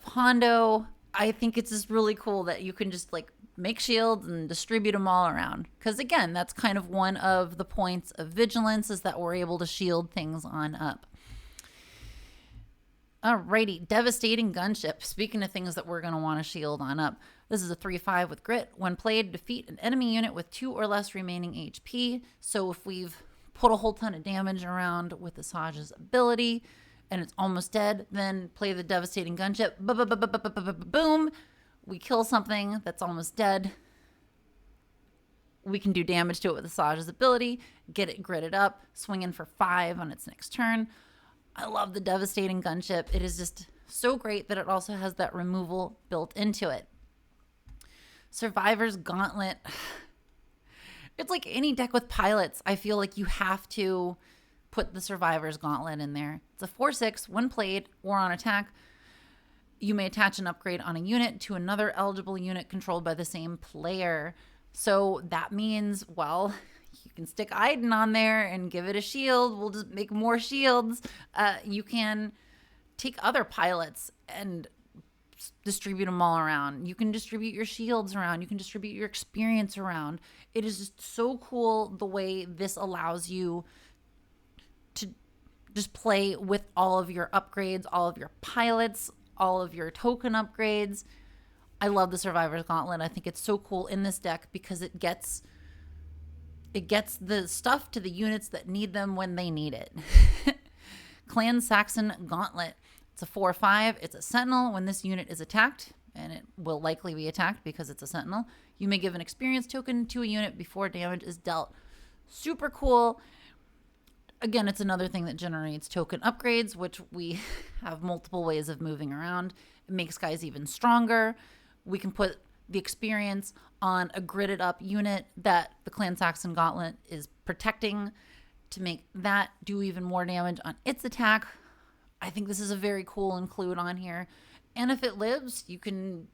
Hondo. I think it's just really cool that you can just like make shields and distribute them all around. Because again, that's kind of one of the points of Vigilance, is that we're able to shield things on up. Alrighty, devastating gunship. Speaking of things that we're going to want to shield on up, this is a 3/5 with grit. When played, defeat an enemy unit with 2 or less remaining HP. So if we've put a whole ton of damage around with Asajj's ability and it's almost dead, then play the devastating gunship. Boom. We kill something that's almost dead. We can do damage to it with Asajj's ability, get it gritted up, swing in for 5 on its next turn. I love the devastating gunship. It is just so great that it also has that removal built into it. Survivor's Gauntlet. It's like any deck with pilots. I feel like you have to put the Survivor's Gauntlet in there. It's a 4/6. When played or on attack, you may attach an upgrade on a unit to another eligible unit controlled by the same player. So that means, well, you can stick Iden on there and give it a shield. We'll just make more shields. You can take other pilots and distribute them all around. You can distribute your shields around. You can distribute your experience around. It is just so cool the way this allows you to just play with all of your upgrades, all of your pilots, all of your token upgrades. I love the Survivor's Gauntlet. I think it's so cool in this deck because it gets the stuff to the units that need them when they need it. Clan Saxon Gauntlet. It's a 4/5. It's a sentinel. When this unit is attacked, and it will likely be attacked because it's a sentinel, you may give an experience token to a unit before damage is dealt. Super cool. Again, it's another thing that generates token upgrades, which we have multiple ways of moving around. It makes guys even stronger. We can put the experience on a gridded up unit that the Clan Saxon Gauntlet is protecting to make that do even more damage on its attack. I think this is a very cool include on here. And if it lives, you can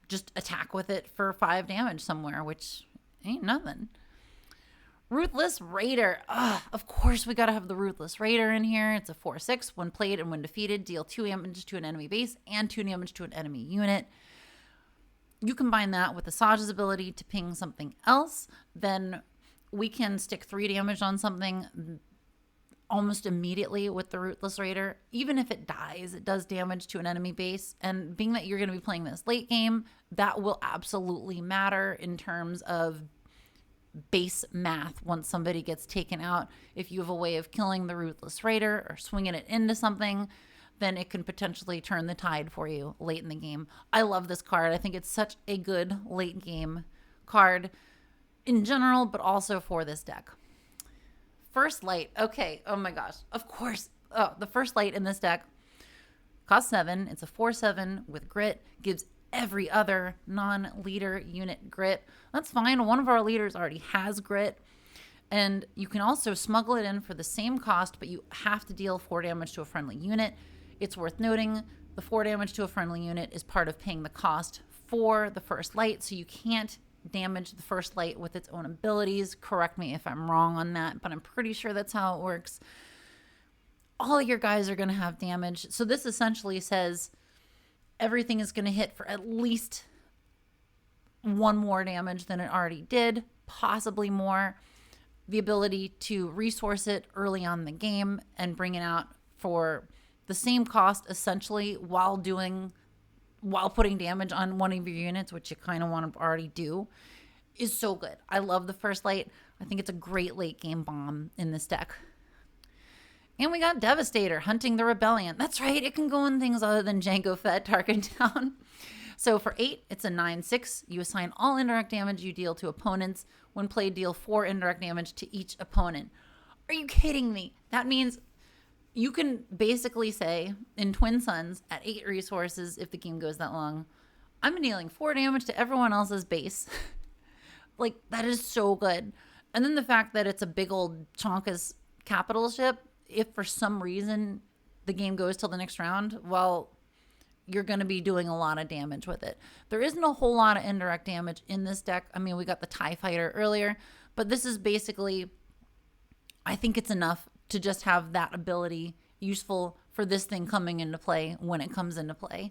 just attack with it for 5 damage somewhere, which ain't nothing. Ruthless Raider. Of course, we got to have the Ruthless Raider in here. It's a 4/6. When played and when defeated, deal 2 damage to an enemy base and 2 damage to an enemy unit. You combine that with Asajj's ability to ping something else, then we can stick 3 damage on something almost immediately with the Ruthless Raider. Even if it dies, it does damage to an enemy base. And being that you're going to be playing this late game, that will absolutely matter in terms of base math once somebody gets taken out. If you have a way of killing the Ruthless Raider or swinging it into something, then it can potentially turn the tide for you late in the game. I love this card. I think it's such a good late game card in general, but also for this deck. First Light. Okay. Oh my gosh. Of course. Oh, the First Light in this deck costs 7. It's a 4/7 with grit. Gives every other non-leader unit grit. That's fine. One of our leaders already has grit. And you can also smuggle it in for the same cost, but you have to deal 4 damage to a friendly unit. It's worth noting the 4 damage to a friendly unit is part of paying the cost for the First Light, so you can't damage the First Light with its own abilities. Correct me if I'm wrong on that, but I'm pretty sure that's how it works. All of your guys are going to have damage. So this essentially says everything is going to hit for at least 1 more damage than it already did, possibly more. The ability to resource it early on in the game and bring it out for the same cost essentially while putting damage on one of your units, which you kind of want to already do, is so good. I love the First Light. I think it's a great late game bomb in this deck. And we got Devastator, Hunting the Rebellion. That's right, it can go in things other than Jango Fett, Target Down. So for 8, it's a 9/6. You assign all indirect damage you deal to opponents. When played, deal 4 indirect damage to each opponent. Are you kidding me? That means you can basically say in Twin Suns at 8 resources, if the game goes that long, I'm dealing 4 damage to everyone else's base. Like, that is so good. And then the fact that it's a big old chonkus capital ship, if for some reason the game goes till the next round, well, you're going to be doing a lot of damage with it. There isn't a whole lot of indirect damage in this deck. I mean, we got the TIE Fighter earlier, but this is basically, I think it's enough to just have that ability useful for this thing coming into play when it comes into play.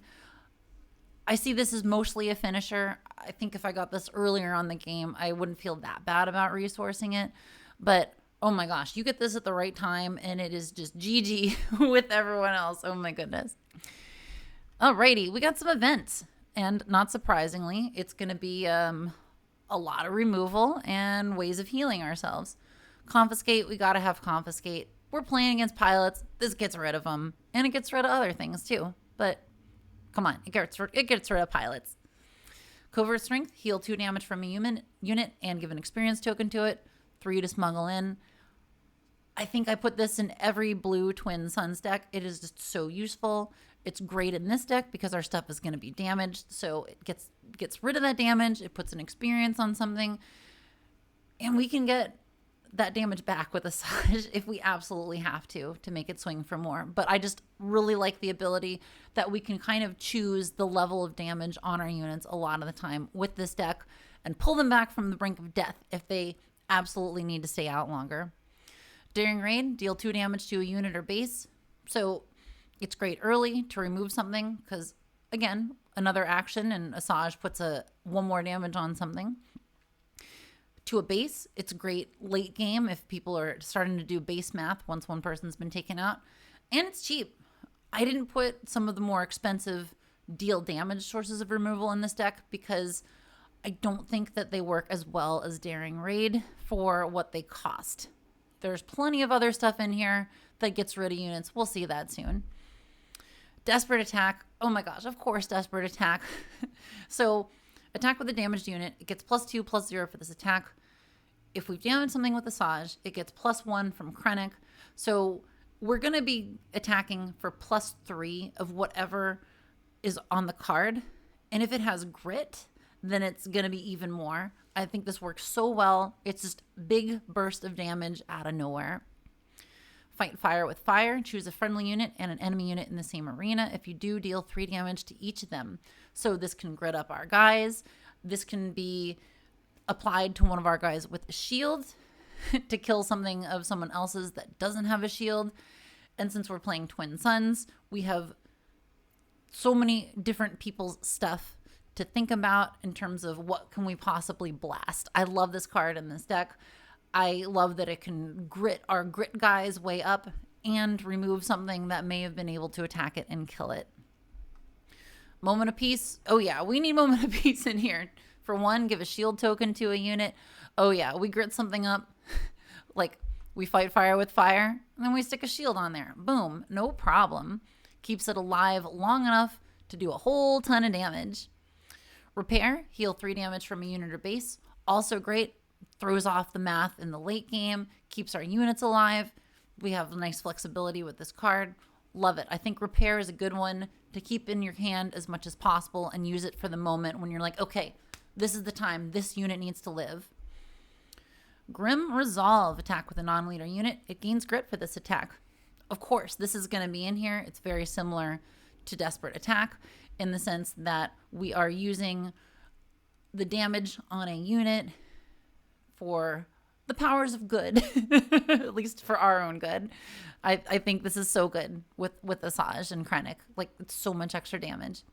I see this as mostly a finisher. I think if I got this earlier on the game, I wouldn't feel that bad about resourcing it. But oh my gosh, you get this at the right time and it is just GG with everyone else. Oh my goodness. Alrighty, we got some events. And not surprisingly, it's going to be a lot of removal and ways of healing ourselves. Confiscate, we got to have confiscate. We're playing against pilots. This gets rid of them. And it gets rid of other things too. But come on, it gets rid of pilots. Covert strength, heal 2 damage from a human unit and give an experience token to it. 3 to smuggle in. I think I put this in every blue Twin Suns deck. It is just so useful. It's great in this deck because our stuff is going to be damaged. So it gets rid of that damage. It puts an experience on something. And we can get that damage back with Asajj if we absolutely have to make it swing for more. But I just really like the ability that we can kind of choose the level of damage on our units a lot of the time with this deck and pull them back from the brink of death if they absolutely need to stay out longer. Daring Raid, deal 2 damage to a unit or base. So it's great early to remove something because, again, another action and Asajj puts 1 more damage on something. To a base, it's great late game if people are starting to do base math once one person's been taken out. And it's cheap. I didn't put some of the more expensive deal damage sources of removal in this deck because I don't think that they work as well as Daring Raid for what they cost. There's plenty of other stuff in here that gets rid of units. We'll see that soon. Desperate Attack. Oh my gosh, of course, Desperate Attack. So attack with a damaged unit. It gets +2/+0 for this attack. If we've damaged something with Asajj, it gets +1 from Krennic. So we're going to be attacking for +3 of whatever is on the card. And if it has grit, then it's going to be even more. I think this works so well. It's just big burst of damage out of nowhere. Fight fire with fire. Choose a friendly unit and an enemy unit in the same arena. If you do, deal 3 damage to each of them. So this can grit up our guys. This can be applied to one of our guys with a shield to kill something of someone else's that doesn't have a shield. And since we're playing Twin Suns, we have so many different people's stuff to think about in terms of what can we possibly blast. I love this card in this deck. I love that it can grit our grit guys way up and remove something that may have been able to attack it and kill it. Moment of Peace. Oh yeah, we need Moment of Peace in here. For one, give a shield token to a unit. Oh yeah, we grit something up. Like we fight fire with fire, and then we stick a shield on there. Boom, no problem. Keeps it alive long enough to do a whole ton of damage. Repair, heal 3 damage from a unit or base. Also great. Throws off the math in the late game. Keeps our units alive. We have nice flexibility with this card. Love it. I think Repair is a good one to keep in your hand as much as possible and use it for the moment when you're like, okay, this is the time. This unit needs to live. Grim Resolve, attack with a non-leader unit. It gains grit for this attack. Of course, this is going to be in here. It's very similar to Desperate Attack in the sense that we are using the damage on a unit for the powers of good, at least for our own good. I think this is so good with Asajj and Krennic. Like, it's so much extra damage.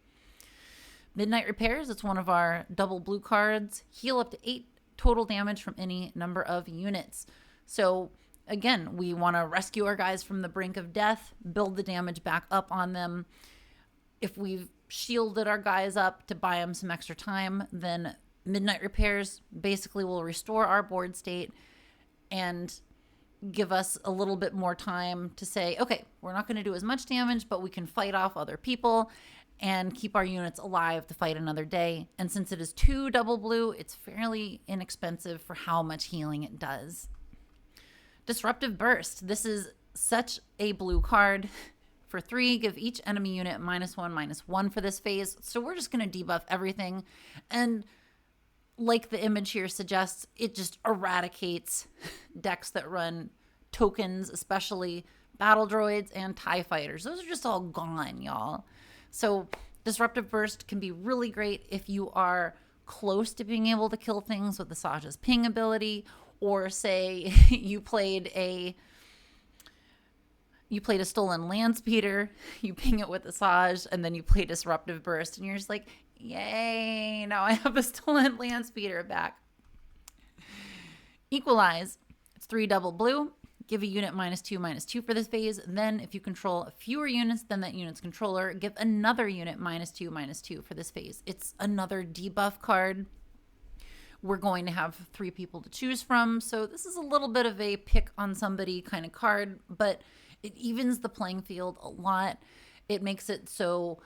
Midnight Repairs, it's one of our double blue cards. Heal up to 8 total damage from any number of units. So again, we want to rescue our guys from the brink of death, build the damage back up on them. If we've shielded our guys up to buy them some extra time, then Midnight Repairs basically will restore our board state and give us a little bit more time to say, okay, we're not going to do as much damage, but we can fight off other people and keep our units alive to fight another day. And since it is 2 double blue, it's fairly inexpensive for how much healing it does. Disruptive Burst. This is such a blue card. For 3, give each enemy unit -1/-1 for this phase. So we're just going to debuff everything. And like the image here suggests, it just eradicates decks that run tokens, especially battle droids and TIE fighters. Those are just all gone, y'all. So Disruptive Burst can be really great if you are close to being able to kill things with Asajj's ping ability, or say you played a stolen land speeder, you ping it with Asajj, and then you play Disruptive Burst, and you're just like, yay, now I have a stolen land speeder back. Equalize. It's 3 double blue. give a unit -2/-2 for this phase. Then if you control fewer units than that unit's controller, give another unit -2/-2 for this phase. It's another debuff card. We're going to have 3 people to choose from. So this is a little bit of a pick on somebody kind of card, but it evens the playing field a lot. It makes it so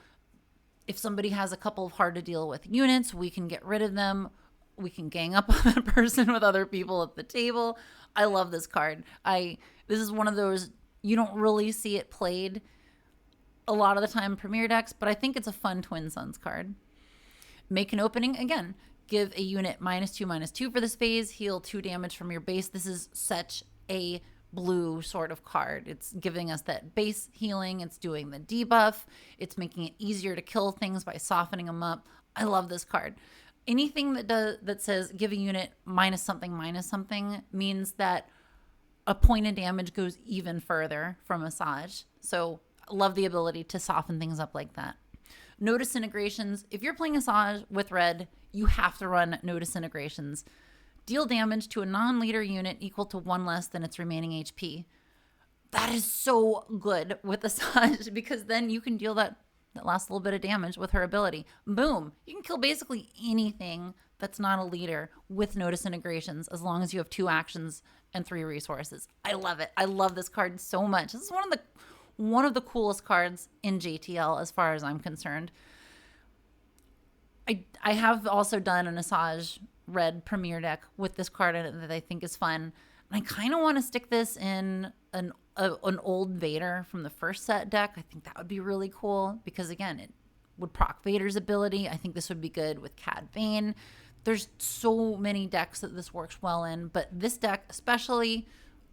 if somebody has a couple of hard to deal with units, we can get rid of them. We can gang up on that person with other people at the table. I love this card. This is one of those, you don't really see it played a lot of the time in Premier decks, but I think it's a fun Twin Suns card. Make an opening again. Give a unit -2/-2 for this phase. Heal 2 damage from your base. This is such a blue sort of card. It's giving us that base healing. It's doing the debuff. It's making it easier to kill things by softening them up. I love this card. Anything that says give a unit -something means that a point of damage goes even further from Asajj. So I love the ability to soften things up like that. No disintegrations. If you're playing Asajj with red, you have to run no disintegrations. Deal damage to a non-leader unit equal to 1 less than its remaining HP. That is so good with Asajj because then you can deal that last little bit of damage with her ability. Boom. You can kill basically anything that's not a leader with no disintegrations as long as you have 2 actions and 3 resources. I love it. I love this card so much. This is one of the coolest cards in JTL as far as I'm concerned. I have also done an Asajj red Premier deck with this card in it that I think is fun. And I kind of want to stick this in an old Vader from the first set deck. I think that would be really cool because, again, it would proc Vader's ability. I think this would be good with Cad Bane. There's so many decks that this works well in, but this deck especially,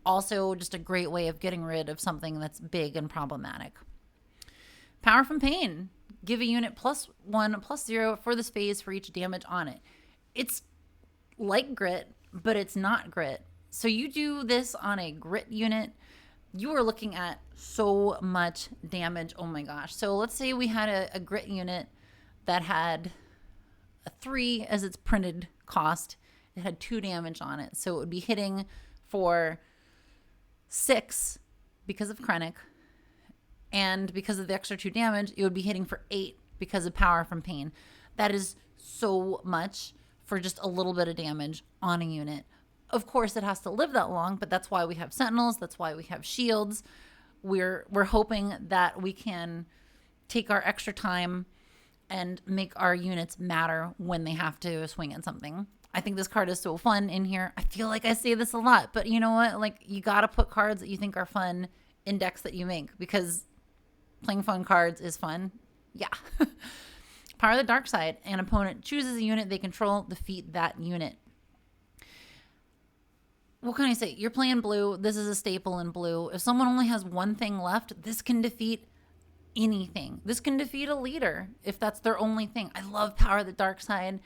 also just a great way of getting rid of something that's big and problematic. Power from Pain. Give a unit +1/+0 for this phase for each damage on it. It's like grit, but it's not grit. So you do this on a grit unit, you are looking at so much damage. Oh my gosh. So let's say we had a grit unit that had a 3 as its printed cost. It had 2 damage on it. So it would be hitting for 6 because of Krennic. And because of the extra 2 damage, it would be hitting for 8 because of Power from Pain. That is so much for just a little bit of damage on a unit. Of course, it has to live that long, but that's why we have sentinels. That's why we have shields. We're hoping that we can take our extra time and make our units matter when they have to swing at something. I think this card is so fun in here. I feel like I say this a lot, but you know what? Like, you got to put cards that you think are fun in decks that you make because playing fun cards is fun. Yeah. Power of the Dark Side. An opponent chooses a unit they control, defeat that unit. What can I say? You're playing blue. This is a staple in blue. If someone only has one thing left, this can defeat anything. This can defeat a leader if that's their only thing. I love Power of the Dark Side.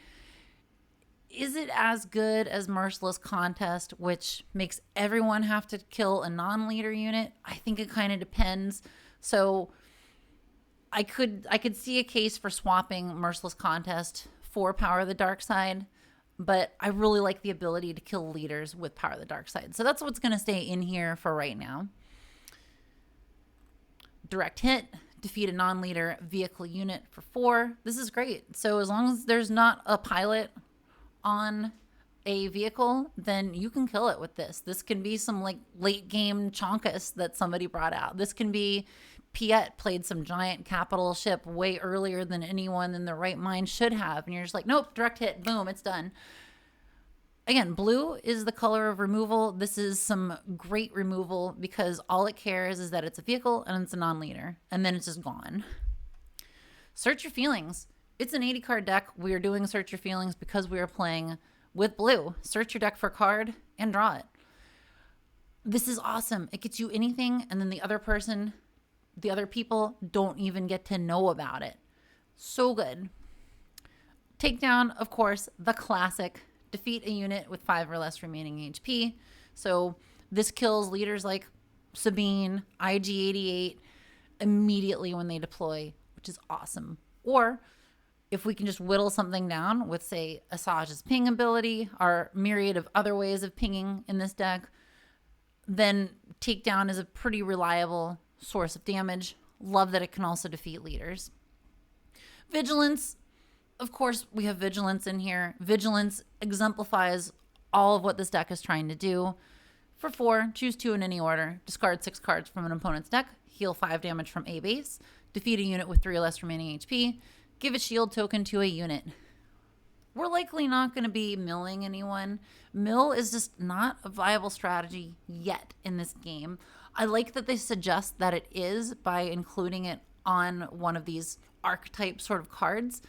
Is it as good as Merciless Contest, which makes everyone have to kill a non-leader unit? I think it kind of depends. So I could see a case for swapping Merciless Contest for Power of the Dark Side, but I really like the ability to kill leaders with Power of the Dark Side. So that's what's going to stay in here for right now. Direct hit, defeat a non-leader vehicle unit for 4. This is great. So as long as there's not a pilot on a vehicle, then you can kill it with this. This can be some like late game Chonkus that somebody brought out. This can be Piet played some giant capital ship way earlier than anyone in their right mind should have. And you're just like, nope, direct hit, boom, it's done. Again, blue is the color of removal. This is some great removal because all it cares is that it's a vehicle and it's a non-leader. And then it's just gone. Search Your Feelings. It's an 80 card deck. We are doing Search Your Feelings because we are playing with blue. Search your deck for a card and draw it. This is awesome. It gets you anything, and then the other people don't even get to know about it. So good. Takedown, of course, the classic. Defeat a unit with 5 or less remaining HP. So this kills leaders like Sabine, IG-88 immediately when they deploy, which is awesome. Or if we can just whittle something down with, say, Asajj's ping ability, our myriad of other ways of pinging in this deck, then takedown is a pretty reliable source of damage. Love that it can also defeat leaders. Vigilance, of course, we have Vigilance in here. Vigilance exemplifies all of what this deck is trying to do. For 4, choose 2 in any order. Discard 6 cards from an opponent's deck. Heal 5 damage from a base. Defeat a unit with 3 or less remaining HP. Give a shield token to a unit. We're likely not going to be milling anyone. Mill is just not a viable strategy yet in this game. I like that they suggest that it is by including it on one of these archetype sort of cards.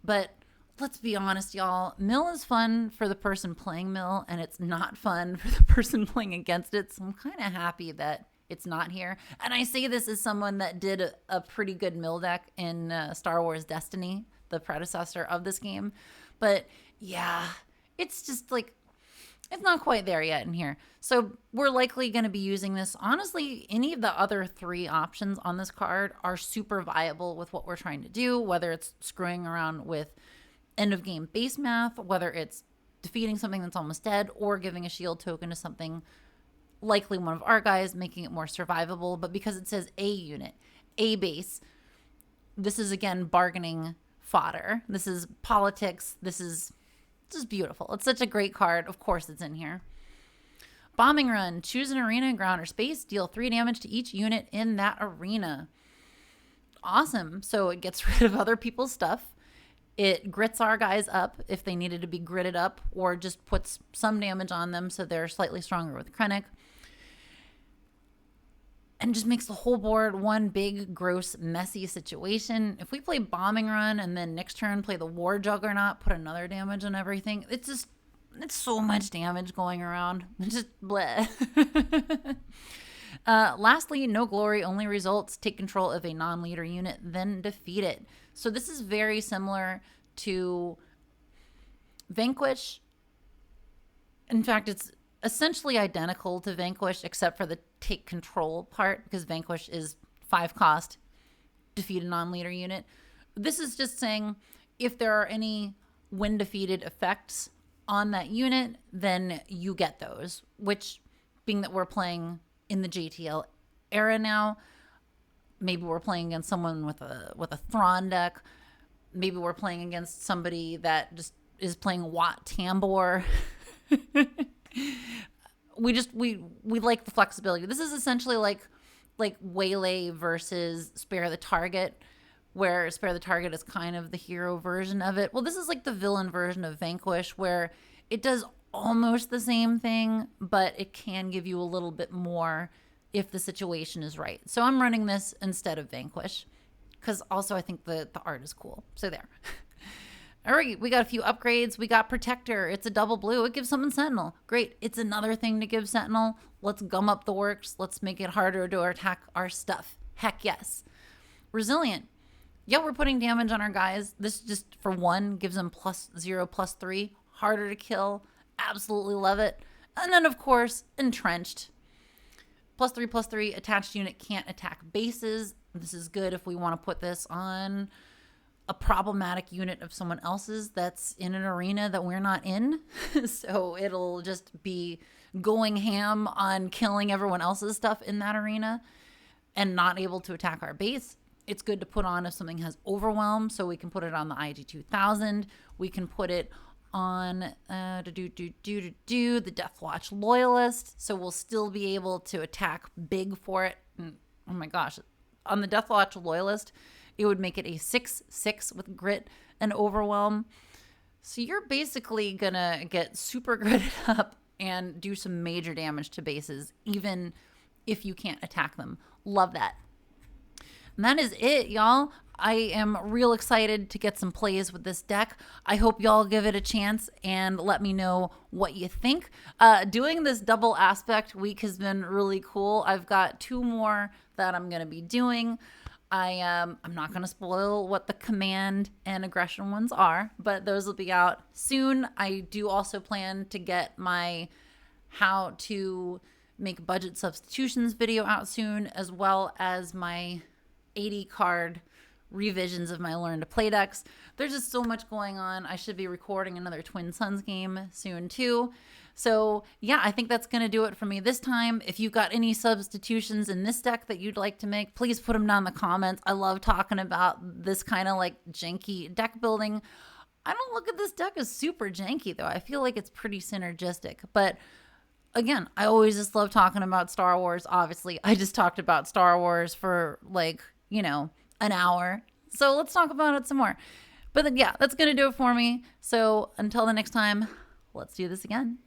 But let's be honest, y'all. Mill is fun for the person playing Mill, and it's not fun for the person playing against it. So I'm kind of happy that it's not here. And I say this as someone that did a pretty good Mill deck in Star Wars Destiny, the predecessor of this game. But yeah, it's just like, it's not quite there yet in here. So we're likely going to be using this. Honestly, any of the other 3 options on this card are super viable with what we're trying to do, whether it's screwing around with end of game base math, whether it's defeating something that's almost dead, or giving a shield token to something likely one of our guys, making it more survivable. But because it says a unit, a base, this is again bargaining fodder. This is politics. This is just beautiful. It's such a great card. Of course it's in here. Bombing Run. Choose an arena, ground, or space. Deal 3 damage to each unit in that arena. Awesome. So it gets rid of other people's stuff. It grits our guys up if they needed to be gritted up, or just puts some damage on them so they're slightly stronger with Krennic. And just makes the whole board one big, gross, messy situation. If we play Bombing Run and then next turn play the War Juggernaut, put another damage on everything, it's so much damage going around. It's just bleh. Lastly, no glory, only results. Take control of a non-leader unit, then defeat it. So this is very similar to Vanquish. In fact, it's essentially identical to Vanquish except for the take control part, because Vanquish is 5 cost, defeat a non-leader unit. This is just saying if there are any when defeated effects on that unit, then you get those, which, being that we're playing in the JTL era now, maybe we're playing against someone with a Thrawn deck, maybe we're playing against somebody that just is playing Wat Tambor. we like the flexibility. This is essentially like Waylay versus Spare the Target, where Spare the Target is kind of the hero version of it. Well, this is like the villain version of Vanquish, where it does almost the same thing, but it can give you a little bit more if the situation is right. So I'm running this instead of Vanquish, because also I think the art is cool. So there. All right, we got a few upgrades. We got Protector. It's a double blue. It gives someone Sentinel. Great. It's another thing to give Sentinel. Let's gum up the works. Let's make it harder to attack our stuff. Heck yes. Resilient. Yeah, we're putting damage on our guys. This just, for 1, gives them +0, +3. Harder to kill. Absolutely love it. And then, of course, Entrenched. +3, +3. Attached unit can't attack bases. This is good if we want to put this on a problematic unit of someone else's that's in an arena that we're not in. So it'll just be going ham on killing everyone else's stuff in that arena and not able to attack our base. It's good to put on if something has Overwhelm, so we can put it on the IG-2000. We can put it on the Deathwatch Loyalist, so we'll still be able to attack big for it. And, oh my gosh, on the Deathwatch Loyalist, it would make it a 6/6 with grit and overwhelm. So you're basically gonna get super gritted up and do some major damage to bases, even if you can't attack them. Love that. And that is it, y'all. I am real excited to get some plays with this deck. I hope y'all give it a chance and let me know what you think. Doing this double aspect week has been really cool. I've got 2 more that I'm gonna be doing. I'm not going to spoil what the command and aggression ones are, but those will be out soon. I do also plan to get my how to make budget substitutions video out soon, as well as my 80 card revisions of my Learn to Play decks. There's just so much going on. I should be recording another Twin Suns game soon too. So yeah, I think that's going to do it for me this time. If you've got any substitutions in this deck that you'd like to make, please put them down in the comments. I love talking about this kind of like janky deck building. I don't look at this deck as super janky though. I feel like it's pretty synergistic. But again, I always just love talking about Star Wars. Obviously, I just talked about Star Wars for like, an hour. So let's talk about it some more. But then, yeah, that's going to do it for me. So until the next time, let's do this again.